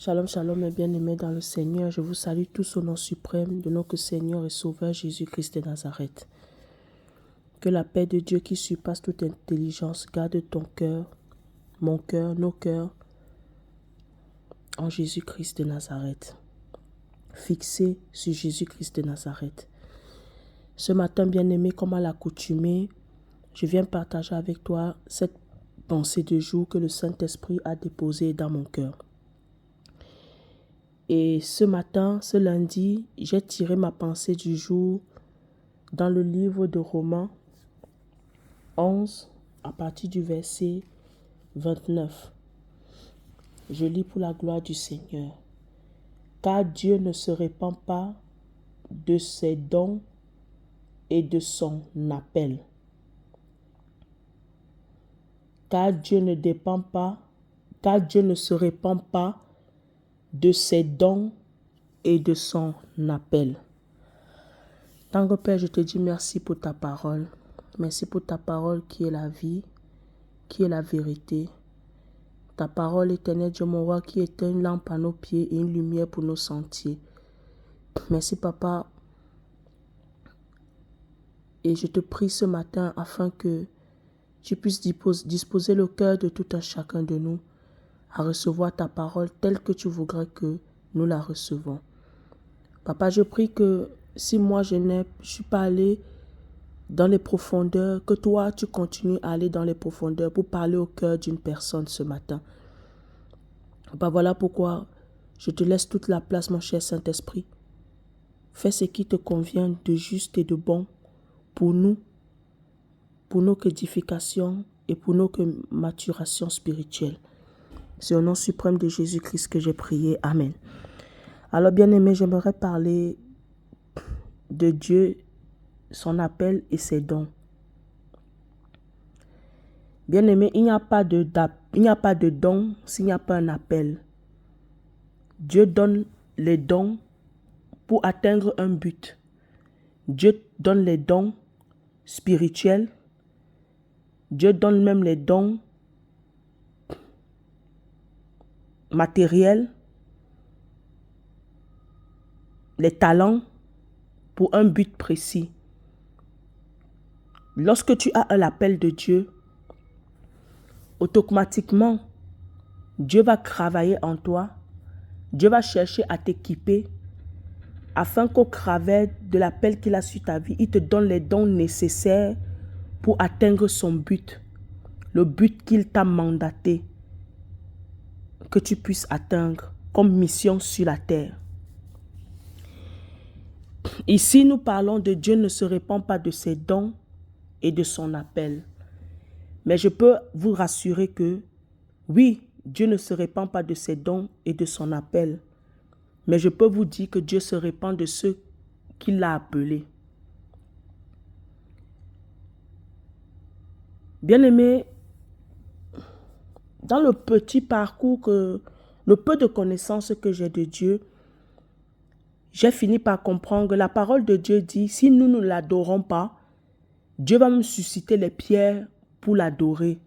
Shalom, shalom, mes bien-aimés dans le Seigneur. Je vous salue tous au nom suprême de notre Seigneur et Sauveur Jésus-Christ de Nazareth. Que la paix de Dieu qui surpasse toute intelligence garde ton cœur, mon cœur, nos cœurs, en Jésus-Christ de Nazareth. Fixés sur Jésus-Christ de Nazareth. Ce matin, bien-aimé, comme à l'accoutumée, je viens partager avec toi cette pensée de jour que le Saint-Esprit a déposée dans mon cœur. Et ce matin, ce lundi, j'ai tiré ma pensée du jour dans le livre de Romains 11, à partir du verset 29. Je lis pour la gloire du Seigneur. Car Dieu ne se répand pas de ses dons et de son appel. Car Dieu ne se répand pas de ses dons et de son appel. Tendre Père, je te dis merci pour ta parole. Merci pour ta parole qui est la vie, qui est la vérité. Ta parole éternelle, Dieu mon roi, qui est une lampe à nos pieds et une lumière pour nos sentiers. Merci Papa. Et je te prie ce matin afin que tu puisses disposer le cœur de tout un chacun de nous à recevoir ta parole telle que tu voudrais que nous la recevons. Papa, je prie que si moi je suis pas allé dans les profondeurs, que toi tu continues à aller dans les profondeurs pour parler au cœur d'une personne ce matin. Papa, voilà pourquoi je te laisse toute la place, mon cher Saint-Esprit. Fais ce qui te convient de juste et de bon pour nous, pour nos édifications et pour nos maturations spirituelles. C'est au nom suprême de Jésus-Christ que j'ai prié. Amen. Alors, bien-aimé, j'aimerais parler de Dieu, son appel et ses dons. Bien-aimé, il n'y a pas de don s'il n'y a pas un appel. Dieu donne les dons pour atteindre un but. Dieu donne les dons spirituels. Dieu donne même les dons matériels, les talents pour un but précis. Lorsque tu as un appel de Dieu, automatiquement, Dieu va travailler en toi. Dieu va chercher à t'équiper afin qu'au travers de l'appel qu'il a sur ta vie, il te donne les dons nécessaires pour atteindre son but, le but qu'il t'a mandaté que tu puisses atteindre comme mission sur la terre. Ici, nous parlons de Dieu ne se répand pas de ses dons et de son appel. Mais je peux vous rassurer que, oui, Dieu ne se répand pas de ses dons et de son appel. Mais je peux vous dire que Dieu se répand de ceux qu'il a appelés. Bien-aimés, dans le petit parcours, le peu de connaissances que j'ai de Dieu, j'ai fini par comprendre que la parole de Dieu dit, si nous ne l'adorons pas, Dieu va me susciter les pierres pour l'adorer.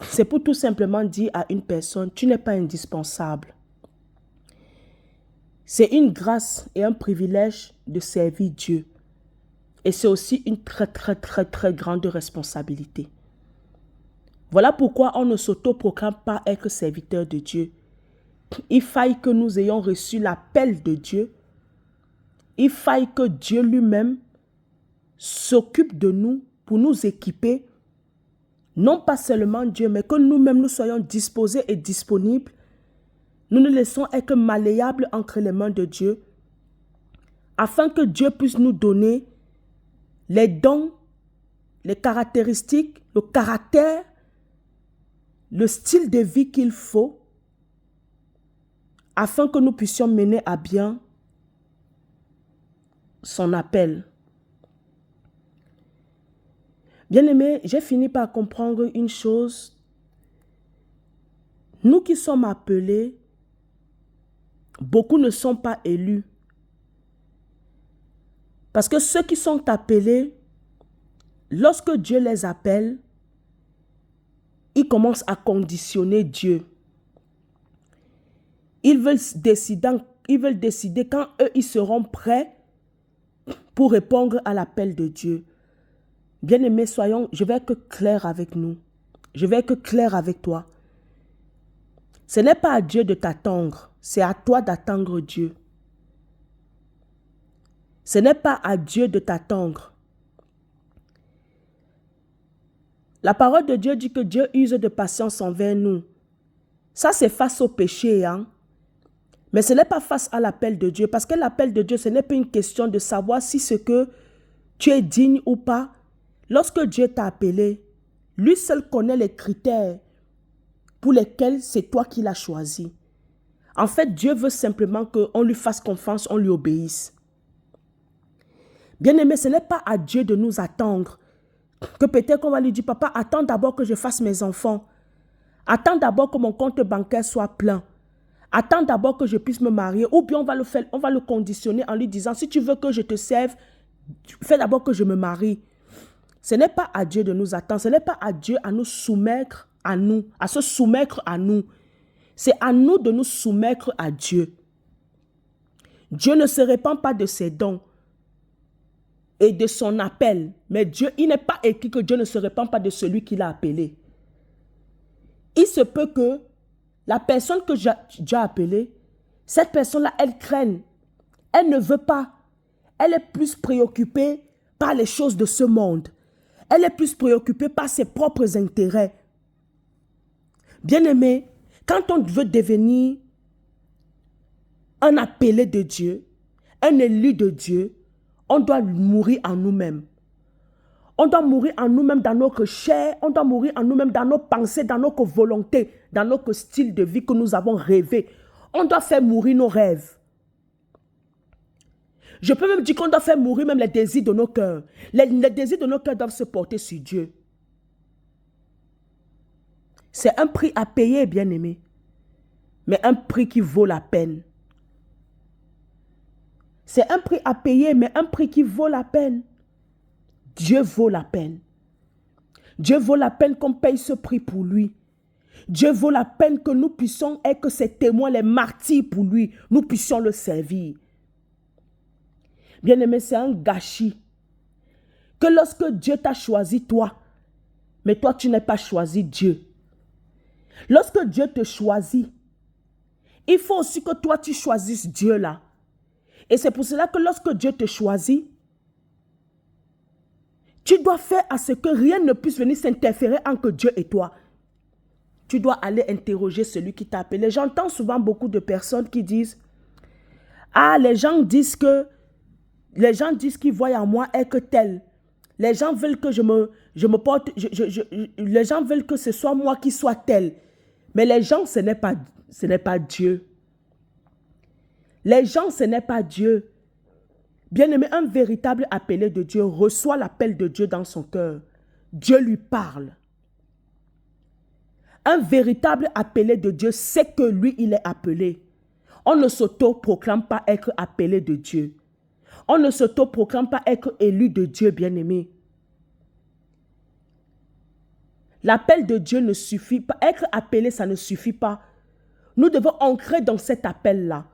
C'est pour tout simplement dire à une personne, tu n'es pas indispensable. C'est une grâce et un privilège de servir Dieu. Et c'est aussi une très grande responsabilité. Voilà pourquoi on ne s'autoproclame pas être serviteur de Dieu. Il faille que nous ayons reçu l'appel de Dieu. Il faille que Dieu lui-même s'occupe de nous pour nous équiper. Non pas seulement Dieu, mais que nous-mêmes nous soyons disposés et disponibles. Nous nous laissons être malléables entre les mains de Dieu, afin que Dieu puisse nous donner les dons, les caractéristiques, le caractère, le style de vie qu'il faut, afin que nous puissions mener à bien son appel. Bien-aimés, j'ai fini par comprendre une chose. Nous qui sommes appelés, beaucoup ne sont pas élus. Parce que ceux qui sont appelés, lorsque Dieu les appelle, ils commencent à conditionner Dieu. Ils veulent décider quand eux, ils seront prêts pour répondre à l'appel de Dieu. Bien-aimés, je vais être clair avec nous. Je vais être clair avec toi. Ce n'est pas à Dieu de t'attendre, c'est à toi d'attendre Dieu. Ce n'est pas à Dieu de t'attendre. La parole de Dieu dit que Dieu use de patience envers nous. Ça, c'est face au péché, hein. Mais ce n'est pas face à l'appel de Dieu. Parce que l'appel de Dieu, ce n'est pas une question de savoir si ce que tu es digne ou pas. Lorsque Dieu t'a appelé, lui seul connaît les critères pour lesquels c'est toi qui l'as choisi. En fait, Dieu veut simplement qu'on lui fasse confiance, on lui obéisse. Bien-aimé, ce n'est pas à Dieu de nous attendre. Que peut-être qu'on va lui dire, papa, attends d'abord que je fasse mes enfants. Attends d'abord que mon compte bancaire soit plein. Attends d'abord que je puisse me marier. Ou bien on va le conditionner en lui disant, si tu veux que je te serve, fais d'abord que je me marie. Ce n'est pas à Dieu de nous attendre. Ce n'est pas à Dieu à nous soumettre à nous, à se soumettre à nous. C'est à nous de nous soumettre à Dieu. Dieu ne se répand pas de ses dons et de son appel. Mais Dieu, il n'est pas écrit que Dieu ne se répand pas de celui qui l'a appelé. Il se peut que la personne que Dieu a appelée, cette personne-là, elle craigne. Elle ne veut pas. Elle est plus préoccupée par les choses de ce monde. Elle est plus préoccupée par ses propres intérêts. Bien-aimé, quand on veut devenir un appelé de Dieu, un élu de Dieu, on doit mourir en nous-mêmes. On doit mourir en nous-mêmes dans notre chair, on doit mourir en nous-mêmes dans nos pensées, dans notre volonté, dans notre style de vie que nous avons rêvé. On doit faire mourir nos rêves. Je peux même dire qu'on doit faire mourir même les désirs de nos cœurs. Les désirs de nos cœurs doivent se porter sur Dieu. C'est un prix à payer, bien-aimé. Mais un prix qui vaut la peine. C'est un prix à payer, mais un prix qui vaut la peine. Dieu vaut la peine. Dieu vaut la peine qu'on paye ce prix pour lui. Dieu vaut la peine que nous puissions être ses témoins, les martyrs pour lui. Nous puissions le servir. Bien-aimé, c'est un gâchis. Que lorsque Dieu t'a choisi toi, mais toi tu n'as pas choisi Dieu. Lorsque Dieu te choisit, il faut aussi que toi tu choisisses Dieu là. Et c'est pour cela que lorsque Dieu te choisit, tu dois faire à ce que rien ne puisse venir s'interférer entre Dieu et toi. Tu dois aller interroger celui qui t'a appelé. J'entends souvent beaucoup de personnes qui disent, ah, les gens disent qu'ils voient en moi être tel. Les gens veulent que je me porte, les gens veulent que ce soit moi qui sois tel. Mais les gens, ce n'est pas Dieu. Les gens, ce n'est pas Dieu. Bien-aimé, un véritable appelé de Dieu reçoit l'appel de Dieu dans son cœur. Dieu lui parle. Un véritable appelé de Dieu sait que lui, il est appelé. On ne s'auto-proclame pas être appelé de Dieu. On ne s'auto-proclame pas être élu de Dieu, bien-aimé. L'appel de Dieu ne suffit pas. Être appelé, ça ne suffit pas. Nous devons ancrer dans cet appel-là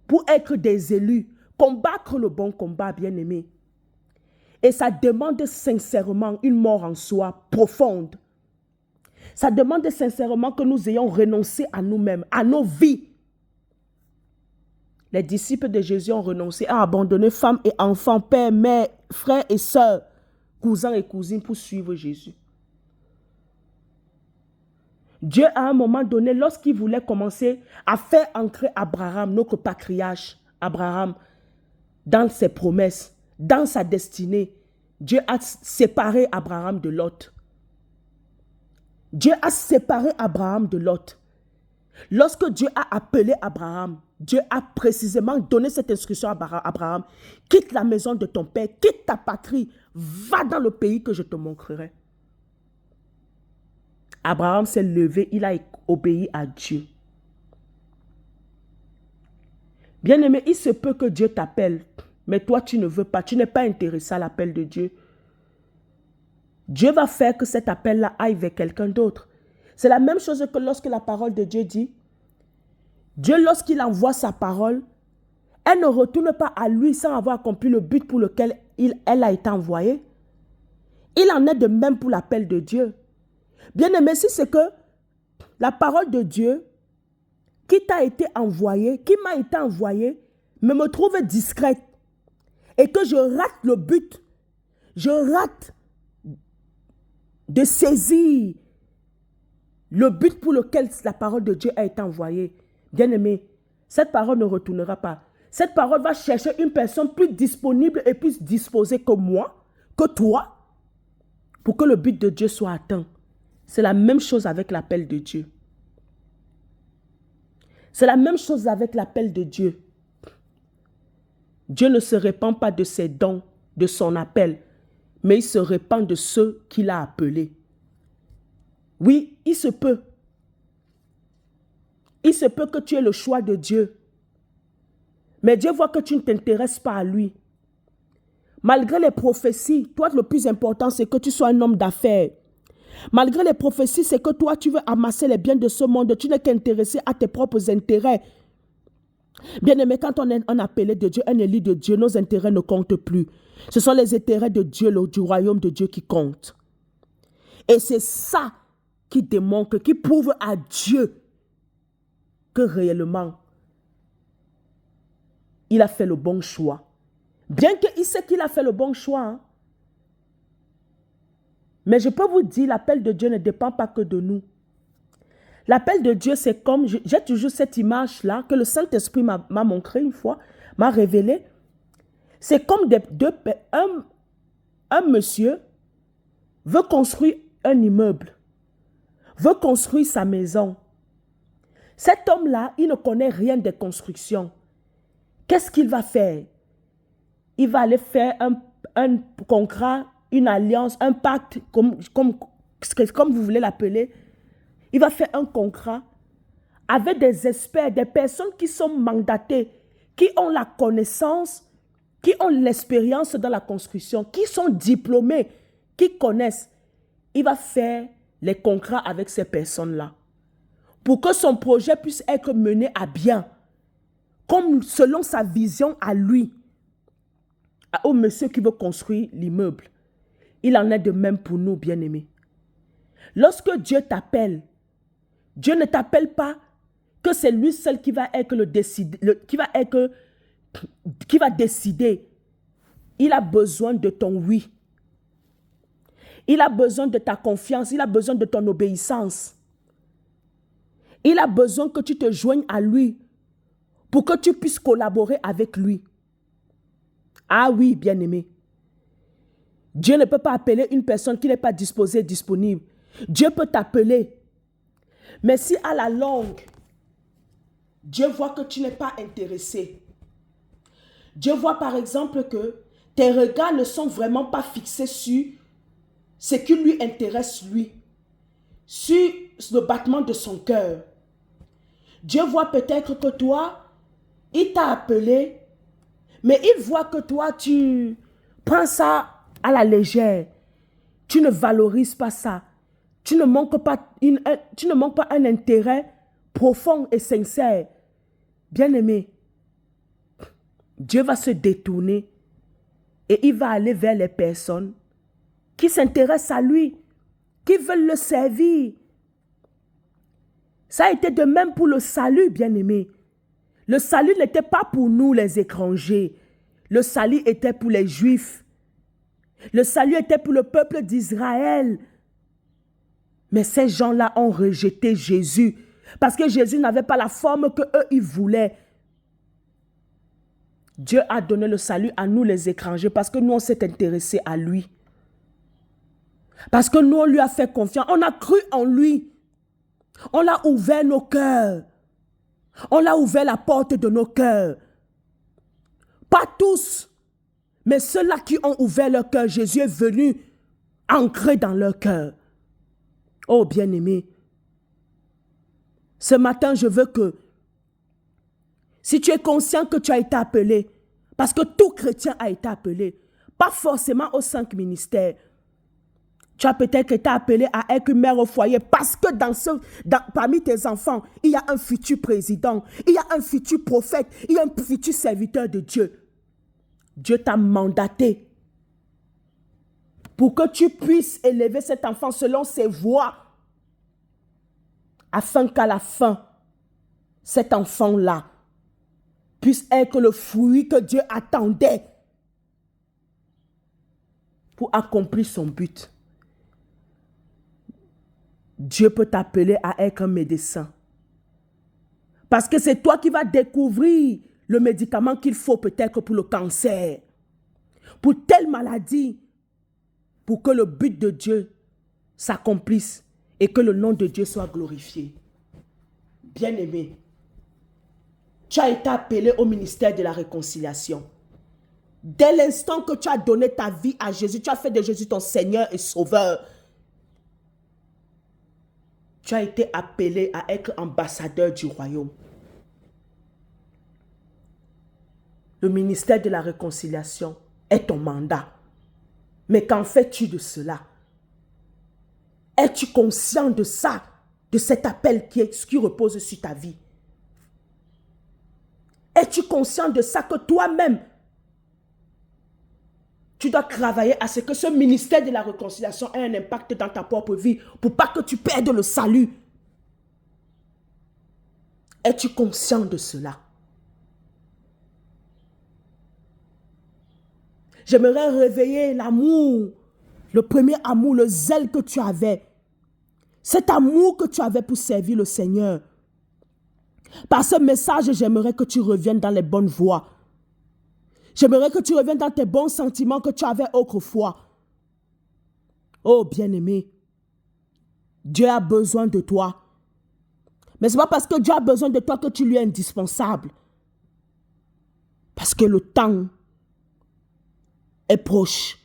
pour être des élus, combattre le bon combat, bien-aimé. Et ça demande sincèrement une mort en soi profonde. Ça demande sincèrement que nous ayons renoncé à nous-mêmes, à nos vies. Les disciples de Jésus ont renoncé à abandonner femmes et enfants, pères, mères, frères et sœurs, cousins et cousines pour suivre Jésus. Dieu, à un moment donné, lorsqu'il voulait commencer à faire entrer Abraham, notre patriarche, Abraham, dans ses promesses, dans sa destinée, Dieu a séparé Abraham de Lot. Dieu a séparé Abraham de Lot. Lorsque Dieu a appelé Abraham, Dieu a précisément donné cette instruction à Abraham. Quitte la maison de ton père, quitte ta patrie, va dans le pays que je te montrerai. Abraham s'est levé, il a obéi à Dieu. Bien-aimé, il se peut que Dieu t'appelle, mais toi tu ne veux pas, tu n'es pas intéressé à l'appel de Dieu. Dieu va faire que cet appel-là aille vers quelqu'un d'autre. C'est la même chose que lorsque la parole de Dieu dit, Dieu, lorsqu'il envoie sa parole, elle ne retourne pas à lui sans avoir accompli le but pour lequel elle a été envoyée. Il en est de même pour l'appel de Dieu. Bien-aimé, si c'est que la parole de Dieu qui t'a été envoyée, qui m'a été envoyée, me trouve discrète et que je rate le but, je rate de saisir le but pour lequel la parole de Dieu a été envoyée, bien-aimé, cette parole ne retournera pas. Cette parole va chercher une personne plus disponible et plus disposée que moi, que toi, pour que le but de Dieu soit atteint. C'est la même chose avec l'appel de Dieu. C'est la même chose avec l'appel de Dieu. Dieu ne se répand pas de ses dons, de son appel, mais il se répand de ceux qu'il a appelés. Oui, il se peut. Il se peut que tu aies le choix de Dieu. Mais Dieu voit que tu ne t'intéresses pas à lui. Malgré les prophéties, toi, le plus important, c'est que tu sois un homme d'affaires. Malgré les prophéties, c'est que toi, tu veux amasser les biens de ce monde. Tu n'es qu'intéressé à tes propres intérêts. Bien-aimé, quand on est un appelé de Dieu, un élu de Dieu, nos intérêts ne comptent plus. Ce sont les intérêts de Dieu, du royaume de Dieu qui comptent. Et c'est ça qui démontre, qui prouve à Dieu que réellement, il a fait le bon choix. Bien qu'il sait qu'il a fait le bon choix. Hein. Mais je peux vous dire, l'appel de Dieu ne dépend pas que de nous. L'appel de Dieu, c'est comme, j'ai toujours cette image-là que le Saint-Esprit m'a montré une fois, m'a révélé. C'est comme un monsieur veut construire un immeuble, veut construire sa maison. Cet homme-là, il ne connaît rien des constructions. Qu'est-ce qu'il va faire? Il va aller faire un contrat, une alliance, un pacte, comme vous voulez l'appeler. Il va faire un contrat avec des experts, des personnes qui sont mandatées, qui ont la connaissance, qui ont l'expérience dans la construction, qui sont diplômés, qui connaissent. Il va faire les contrats avec ces personnes-là pour que son projet puisse être mené à bien, comme selon sa vision à lui, au monsieur qui veut construire l'immeuble. Il en est de même pour nous, bien-aimés. Lorsque Dieu t'appelle, Dieu ne t'appelle pas que c'est lui seul qui va être qui va décider. Il a besoin de ton oui. Il a besoin de ta confiance. Il a besoin de ton obéissance. Il a besoin que tu te joignes à lui pour que tu puisses collaborer avec lui. Ah oui, bien-aimé. Dieu ne peut pas appeler une personne qui n'est pas disposée, disponible. Dieu peut t'appeler. Mais si à la longue, Dieu voit que tu n'es pas intéressé. Dieu voit par exemple que tes regards ne sont vraiment pas fixés sur ce qui lui intéresse lui, sur le battement de son cœur. Dieu voit peut-être que toi, il t'a appelé, mais il voit que toi, tu prends ça à la légère. Tu ne valorises pas ça. Tu ne manques pas un intérêt profond et sincère. Bien-aimé, Dieu va se détourner et il va aller vers les personnes qui s'intéressent à lui, qui veulent le servir. Ça a été de même pour le salut, bien-aimé. Le salut n'était pas pour nous, les étrangers. Le salut était pour les Juifs. Le salut était pour le peuple d'Israël. Mais ces gens-là ont rejeté Jésus parce que Jésus n'avait pas la forme qu'eux, ils voulaient. Dieu a donné le salut à nous, les étrangers, parce que nous, on s'est intéressés à lui. Parce que nous, on lui a fait confiance. On a cru en lui. On l'a ouvert nos cœurs. On l'a ouvert la porte de nos cœurs. Pas tous, mais ceux-là qui ont ouvert leur cœur, Jésus est venu ancrer dans leur cœur. Oh bien-aimé, ce matin, je veux que, si tu es conscient que tu as été appelé, parce que tout chrétien a été appelé, pas forcément aux 5 ministères, Tu as peut-être été appelé à être mère au foyer parce que parmi tes enfants, il y a un futur président, il y a un futur prophète, il y a un futur serviteur de Dieu. Dieu t'a mandaté pour que tu puisses élever cet enfant selon ses voies, afin qu'à la fin, cet enfant-là puisse être le fruit que Dieu attendait pour accomplir son but. Dieu peut t'appeler à être un médecin. Parce que c'est toi qui vas découvrir le médicament qu'il faut peut-être pour le cancer, pour telle maladie, pour que le but de Dieu s'accomplisse et que le nom de Dieu soit glorifié. Bien-aimé, tu as été appelé au ministère de la réconciliation. Dès l'instant que tu as donné ta vie à Jésus, tu as fait de Jésus ton Seigneur et Sauveur. Tu as été appelé à être ambassadeur du royaume. Le ministère de la réconciliation est ton mandat. Mais qu'en fais-tu de cela? Es-tu conscient de ça, de cet appel qui repose sur ta vie? Es-tu conscient de ça que toi-même, tu dois travailler à ce que ce ministère de la réconciliation ait un impact dans ta propre vie pour pas que tu perdes le salut? Es-tu conscient de cela? J'aimerais réveiller l'amour, le premier amour, le zèle que tu avais. Cet amour que tu avais pour servir le Seigneur. Par ce message, j'aimerais que tu reviennes dans les bonnes voies. J'aimerais que tu reviennes dans tes bons sentiments que tu avais autrefois. Oh bien-aimé, Dieu a besoin de toi. Mais ce n'est pas parce que Dieu a besoin de toi que tu lui es indispensable. Parce que le temps est proche.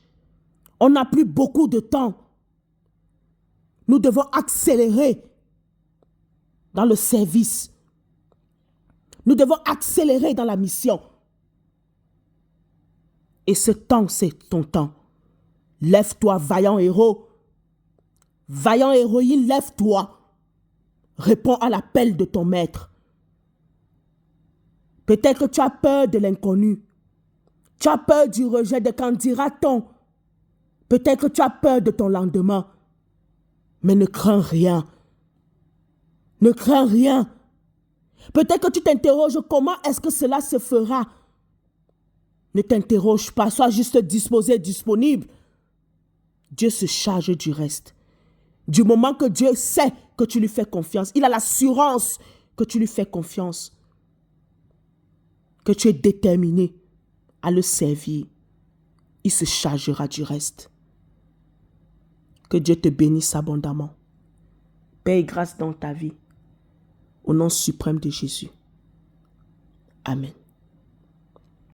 On n'a plus beaucoup de temps. Nous devons accélérer dans le service. Nous devons accélérer dans la mission. Et ce temps, c'est ton temps. Lève-toi, vaillant héros. Vaillant héroïne, lève-toi. Réponds à l'appel de ton maître. Peut-être que tu as peur de l'inconnu. Tu as peur du rejet de quand dira-t-on. Peut-être que tu as peur de ton lendemain. Mais ne crains rien. Ne crains rien. Peut-être que tu t'interroges comment est-ce que cela se fera. Ne t'interroge pas, sois juste disposé, disponible. Dieu se charge du reste. Du moment que Dieu sait que tu lui fais confiance, il a l'assurance que tu lui fais confiance, que tu es déterminé à le servir, il se chargera du reste. Que Dieu te bénisse abondamment. Paix et grâce dans ta vie. Au nom suprême de Jésus. Amen.